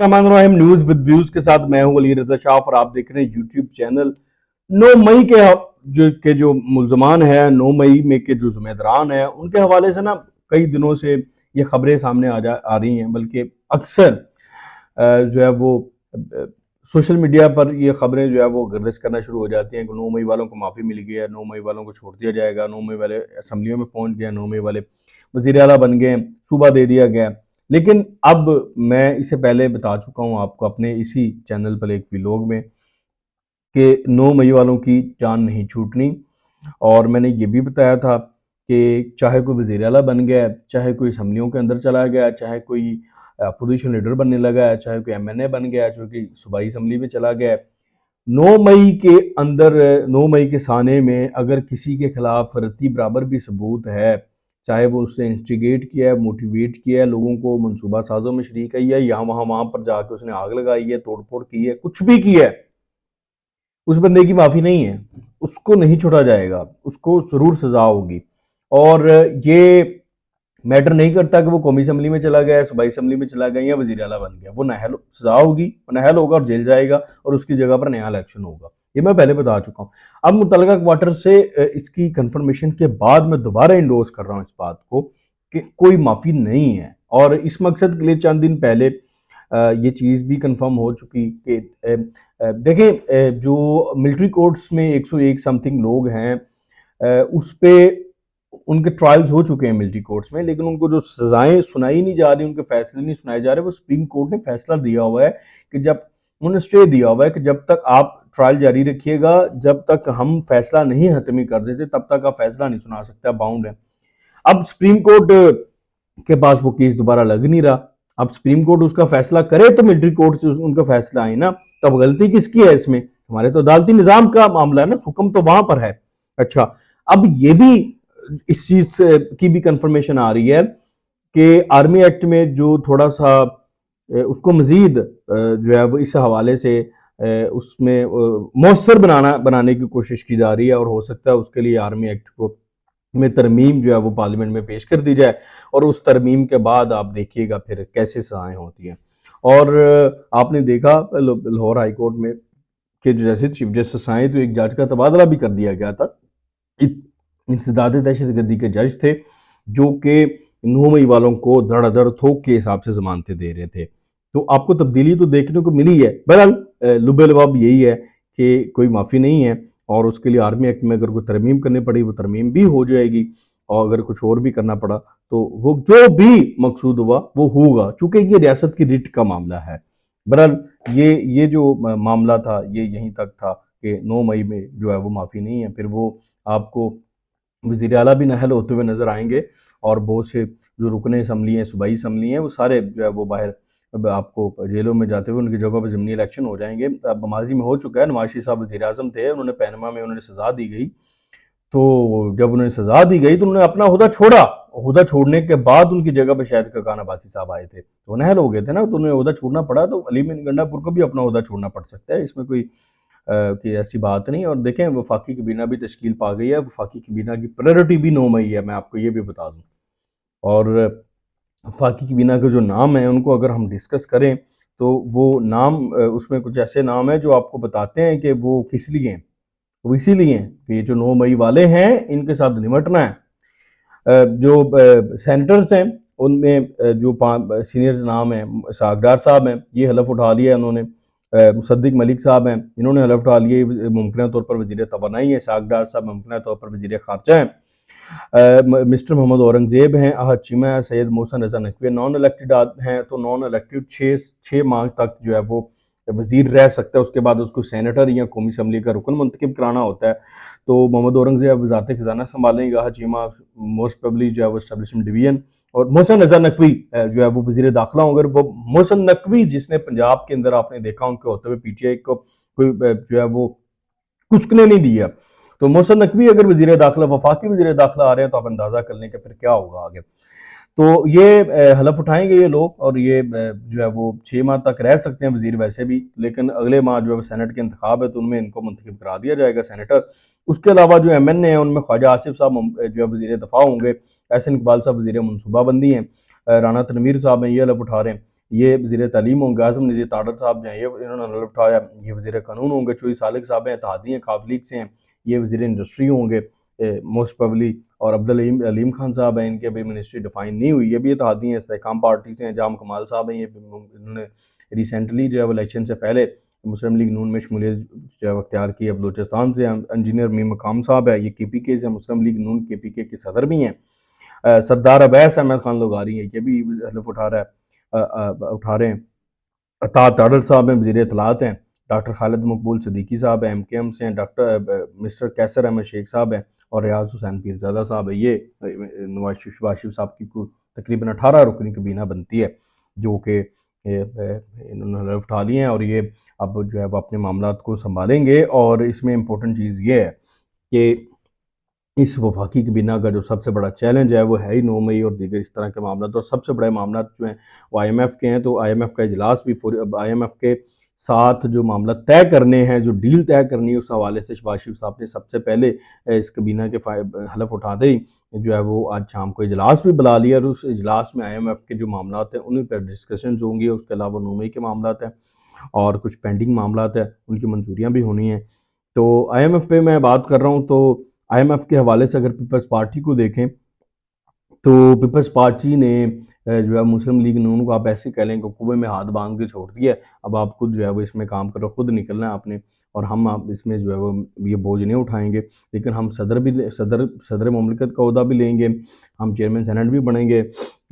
Rahman news with views के साथ मैं हूं अली रजा शाह और आप देख रहे हैं यूट्यूब चैनल। 9 मई के जो मुलजमान है, 9 मई में के जो जुम्मेदारान है, उनके हवाले से ना कई दिनों से ये खबरें सामने आ रही हैं। बल्कि अक्सर जो है वो सोशल मीडिया पर ये खबरें जो है वो गर्दिश करना शुरू हो जाती हैं कि 9 मई वालों को माफ़ी मिल गई है, 9 मई वालों को छोड़ दिया जाएगा, 9 मई वाले असम्बलियों में पहुंच गए, 9 मई वाले वज़ीर आला बन गए, सूबा दे दिया गया। लेकिन अब मैं इससे पहले बता चुका हूँ आपको अपने इसी चैनल पर एक व्लॉग में कि 9 मई वालों की जान नहीं छूटनी। और मैंने ये भी बताया था कि चाहे कोई वज़ीर आला बन गया, चाहे कोई असम्बलियों के अंदर चला गया, चाहे कोई अपोजिशन लीडर बनने लगा है, चाहे कोई एमएनए बन गया, चाहे कोई सूबाई असम्बली में चला गया, 9 मई के अंदर 9 मई के साने में अगर किसी के खिलाफ रत्ती बराबर भी सबूत है, चाहे वो उसने इंस्टिगेट किया है, मोटिवेट किया है, लोगों को मनसूबा साजों में शरीक है, या यहाँ वहाँ पर जाकर उसने आग लगाई है, तोड़ फोड़ की है, कुछ भी किया है, उस बंदे की माफ़ी नहीं है, उसको नहीं छोड़ा जाएगा, उसको ज़रूर सज़ा होगी। और ये मैटर नहीं करता कि वो कौमी असम्बली में चला गया, सूबाई असम्बली में चला गया या वज़ीर आला बन गया, वो नाअहल सज़ा होगी, वो नाअहल होगा और जेल जाएगा और उसकी जगह पर नया इलेक्शन होगा। ये मैं पहले बता चुका हूँ। अब मुतल्लिका क्वार्टर से इसकी कंफर्मेशन के बाद मैं दोबारा इंडोर्स कर रहा हूँ इस बात को कि कोई माफ़ी नहीं है। और इस मकसद के लिए चंद दिन पहले ये चीज़ भी कंफर्म हो चुकी कि देखें, जो मिलिट्री कोर्ट्स में 101 समथिंग लोग हैं, उस पे उनके ट्रायल्स हो चुके हैं मिलिट्री कोर्ट्स में, लेकिन उनको जो सजाएं सुनाई नहीं जा रही, उनके फैसले नहीं सुनाए जा रहे। वो सुप्रीम कोर्ट ने फैसला दिया हुआ है कि जब उन्होंने स्टे दिया हुआ है कि जब तक आप ट्रायल जारी रखिएगा, जब तक हम फैसला नहीं हतमी कर देते तब तक आप फैसला नहीं सुना सकते, बाउंड है। अब सुप्रीम कोर्ट के पास वो केस दोबारा लग नहीं रहा। अब सुप्रीम कोर्ट उसका फैसला करे तो मिलिट्री कोर्ट से उनका फैसला आए ना, तब गलती किसकी है इसमें? हमारे तो अदालती निजाम का मामला है ना, हुक्म तो वहां पर है। अच्छा, अब ये भी इस चीज की भी कंफर्मेशन आ रही है कि आर्मी एक्ट में जो थोड़ा सा उसको मजीद जो है वो इस हवाले से उसमें मौसर बनाने की कोशिश की जा रही है, और हो सकता है उसके लिए आर्मी एक्ट को में तरमीम जो है वो पार्लियामेंट में पेश कर दी जाए, और उस तरमीम के बाद आप देखिएगा फिर कैसे सजाएं होती हैं। और आपने देखा लाहौर हाई कोर्ट में कि जो जैसे चीफ जस्टिस आए तो एक जज का तबादला भी कर दिया गया था। इंसदाद दहशतगर्दी के जज थे जो कि 9 मई वालों को धड़ाधड़ थोक के हिसाब से जमानतें दे रहे थे। तो आपको तब्दीली तो देखने को मिली है। बहरहाल लुबे लबाब यही है कि कोई माफ़ी नहीं है, और उसके लिए आर्मी एक्ट में अगर कोई तरमीम करनी पड़ी वो तरमीम भी हो जाएगी, और अगर कुछ और भी करना पड़ा तो वो जो भी मकसूद हुआ वो होगा, चूंकि ये रियासत की रिट का मामला है। बहरहाल ये जो मामला था ये यहीं तक था कि 9 मई में जो है वो माफ़ी नहीं है। फिर वो आपको वज़ीर आला भी नाअहल होते हुए नज़र आएंगे, और बहुत से जो रुकने असम्बली हैं, सूबाई असम्बली हैं, वो सारे जो है वो बाहर अब आपको जेलों में जाते हुए उनकी जगह पर ज़मीनी इलेक्शन हो जाएंगे। अब माजी में हो चुका है, नवाज शरीफ साहब वज़ीर आज़म थे, उन्होंने पैनमा में उन्होंने सज़ा दी गई। तो जब उन्हें सज़ा दी गई तो उन्होंने अपना ओहदा छोड़ा। ओहदा छोड़ने के बाद उनकी जगह पर शायद ककान अब्बासी साहब आए थे, तो नाअहल हो गए थे ना, तो उन्हें ओहदा छोड़ना पड़ा। तो अली मीर गंडापुर को भी अपना ओहदा छोड़ना पड़ सकता है, इसमें कोई कि ऐसी बात नहीं। और देखें, वफाकी काबीना भी तश्कील पा गई है, वफाकी काबीना की प्रायोरिटी भी 9 मई है, मैं आपको ये भी बता दूं। और वफाकी काबीना के जो नाम हैं उनको अगर हम डिस्कस करें तो वो नाम उसमें कुछ ऐसे नाम हैं जो आपको बताते हैं कि वो किस लिए हैं। वो इसीलिए हैं कि ये जो 9 मई वाले हैं इनके साथ निमटना है। जो सेनेटर्स हैं उनमें जो सीनियर्स नाम हैं, सागडार साहब हैं, ये हलफ उठा लिया उन्होंने। मुसद्दिक मलिक साहब हैं, इन्होंने हलफ उठा लिए, मुमकिन तौर पर वजीर तवानाई है। सागडार साहब मुमकिन तौर पर वजीर खारजा हैं। मिस्टर मोहम्मद औरंगजेब हैं, अहद चीमा है, सैयद मोहसन रजा नकवी नॉन इलेक्टेड हैं। तो नॉन इलेक्टेड छः माह तक जो है वो वजीर रह सकता है, उसके बाद उसको सेनेटर या कौमी असम्बली का रुकन मुंतखब कराना होता है। तो मोहम्मद औरंगजेब वजारत खजाना संभालेंगे, अहद चीमा मोस्ट प्रबली जो है वो इस्टेब्लिशमेंट डिवीजन, और मोहसन रजा नकवी जो है वो वजीर दाखिला होंगे। वो मोहसन नकवी जिसने पंजाब के अंदर आपने देखा उनके होते हुए पीटीआई को कोई जो है वो कुसकने नहीं दिया। तो मोहसन नकवी अगर वजीर दाखिला, वफाकी वजीर दाखिला आ रहे हैं, तो आप अंदाजा कर लें कि फिर क्या होगा आगे। तो ये हलफ उठाएंगे ये लोग, और ये जो है वो 6 माह तक रह सकते हैं वजीर वैसे भी, लेकिन अगले माह जो है सेनेट के इंतखाब है तो उनमें इनको मुंतखब करा दिया जाएगा सेनेटर। उसके अलावा जो एमएनए है उनमें ख्वाजा आसिफ साहब जो है वजीर दफा होंगे, एहसन इकबाल साहब वजीर मनसूबाबंदी हैं, राना तनवीर साहब हैं, ये हलफ उठा रहे हैं। ये वज़ीर तालीम होंगे आज़म नज़ीर ताडर साहब जो हैं, ये इन्होंने हलफ उठाया। ये वज़ीर कानून होंगे चोई सालिक साहब हैं, इत्तेहादी हैं, काफ लीग से हैं। ये वज़ीर इंडस्ट्री होंगे मोस्ट प्रोबेबली। और अब्दुल अलीम खान साहब हैं, इनकी अभी मिनिस्ट्री डिफाइन नहीं हुई, ये भी इत्तेहादी हैं, इस्तेहकाम पार्टी से हैं। जाम कमाल साहब हैं, ये इन्होंने रिसेंटली जो है वो इलेक्शन से पहले मुस्लिम लीग नून में शमूलियत जो है अख्तियार की। अब बलूचिस्तान से इंजीनियर मीम मकाम साहब है, ये KPK से मुस्लिम लीग नून KPK के सदर भी हैं। सरदार अवैस अहमद खान लोगारी है, ये भी हलफ उठा रहे हैं। अता ताडर साहब हैं, वज़ीर इत्तलात हैं। डॉक्टर खालिद मकबूल सिद्दीकी साहब हैं, MKM से हैं। डॉक्टर मिस्टर कैसर अहमद शेख साहब हैं और रियाज हुसैन पीरज़ादा साहब है। ये नवाज शरीफ साहब की तकरीबन 18 रुकनी काबीना बनती है, जो कि इन्होंने हलफ उठा लिए हैं और ये अब जो है वो अपने मामलात को संभालेंगे। और इसमें इम्पोर्टेंट चीज़ ये है कि इस वफाकी काबीना का जो सबसे बड़ा चैलेंज है वो है ही 9 मई और दीगर इस तरह के मामला। और सबसे बड़े मामला जो हैं वो IMF के हैं। तो IMF का इजलास भी IMF के साथ जो मामला तय करने हैं, जो डील तय करनी है, उस हवाले से शहबाज शरीफ साहब ने सबसे पहले इस काबीना के हलफ उठाते ही जो है वो आज शाम को इजलास भी बुला लिया। और उस इजलास में IMF के जो मामला हैं उन्हीं पर डिस्कशन होंगी। उसके अलावा 9 मई के मामला हैं और कुछ पेंडिंग मामला हैं, उनकी मंजूरियाँ भी होनी हैं। तो IMF पे मैं बात कर रहा हूँ, तो IMF के हवाले से अगर पीपल्स पार्टी को देखें तो पीपल्स पार्टी ने जो है मुस्लिम लीग नून को आप ऐसे कह लें कि कुएं में हाथ बांध के छोड़ दिया है। अब आप खुद जो है वो इसमें काम करो, खुद निकलना है आपने, और हम आप इसमें जो है वो ये बोझ नहीं उठाएंगे। लेकिन हम सदर मुमलिकत का ओहदा भी लेंगे, हम चेयरमैन सेनेट भी बनेंगे,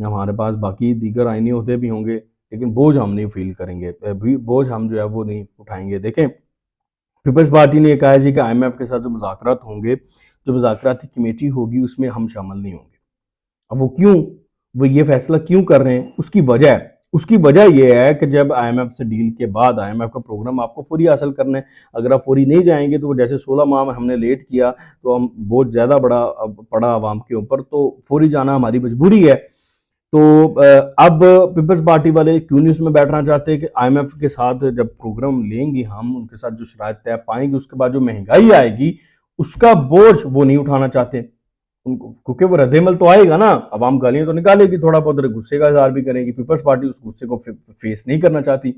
हमारे पास बाकी दीगर आइनी ओहदे भी होंगे, लेकिन बोझ हम नहीं फील करेंगे, बोझ हम जो है वो नहीं उठाएंगे। देखें, पीपल्स पार्टी ने कहा है जी कि IMF के साथ जो मुज़ाकरात होंगे, जो मुज़ाकराती कमेटी होगी, उसमें हम शामिल नहीं होंगे। अब वो क्यों, वो ये फैसला क्यों कर रहे हैं, उसकी वजह ये है कि जब IMF से डील के बाद IMF का प्रोग्राम आपको फौरी हासिल करना है। अगर आप फौरी नहीं जाएंगे तो वो जैसे 16 माह में हमने लेट किया तो हम बहुत ज़्यादा बड़ा पड़ा आवाम के ऊपर, तो फौरी जाना हमारी मजबूरी है। तो अब पीपल्स पार्टी वाले क्यों नहीं उसमें बैठना चाहते कि IMF के साथ जब प्रोग्राम लेंगे हम, उनके साथ जो शराइत तय पाएंगे, उसके बाद जो महंगाई आएगी उसका बोझ वो नहीं उठाना चाहते उनको, क्योंकि वो रद्देमल तो आएगा ना, अवाम गालियां तो निकालेगी, थोड़ा बहुत गुस्से का इजहार भी करेगी। पीपल्स पार्टी उस गुस्से को फेस नहीं करना चाहती।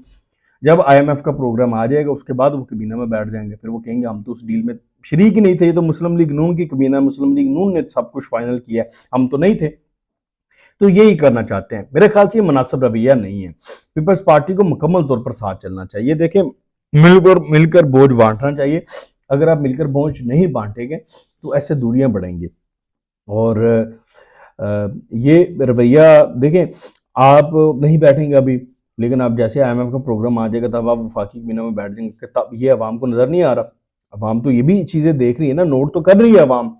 जब IMF का प्रोग्राम आ जाएगा उसके बाद वो कबीना में बैठ जाएंगे, फिर वो कहेंगे हम तो उस डील में शरीक ही नहीं थे, ये तो मुस्लिम लीग नून की कबीना, मुस्लिम लीग नून ने सब कुछ फाइनल किया, हम तो नहीं थे। तो यही करना चाहते हैं। मेरे ख्याल से ये मुनासिब रवैया नहीं है। पीपल्स पार्टी को मुकम्मल तौर पर साथ चलना चाहिए। देखें, मिलकर बोझ बांटना चाहिए। अगर आप मिलकर बोझ नहीं बांटेंगे तो ऐसे दूरियां बढ़ेंगी। और ये रवैया देखें, आप नहीं बैठेंगे अभी, लेकिन आप जैसे IMF का प्रोग्राम आ जाएगा तब आप वफाकी कबीना में बैठ जाएंगे, तब ये अवाम को नज़र नहीं आ रहा। अवाम तो ये भी चीज़ें देख रही है ना, नोट तो कर रही है अवाम।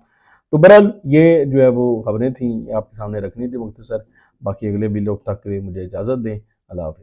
तो बहरहाल ये जो है वो खबरें थी, आपके सामने रखनी थी मुख्तसर। बाकी अगले वीडियो तक के लिए मुझे इजाज़त दें। अल्लाह हाफ़िज़।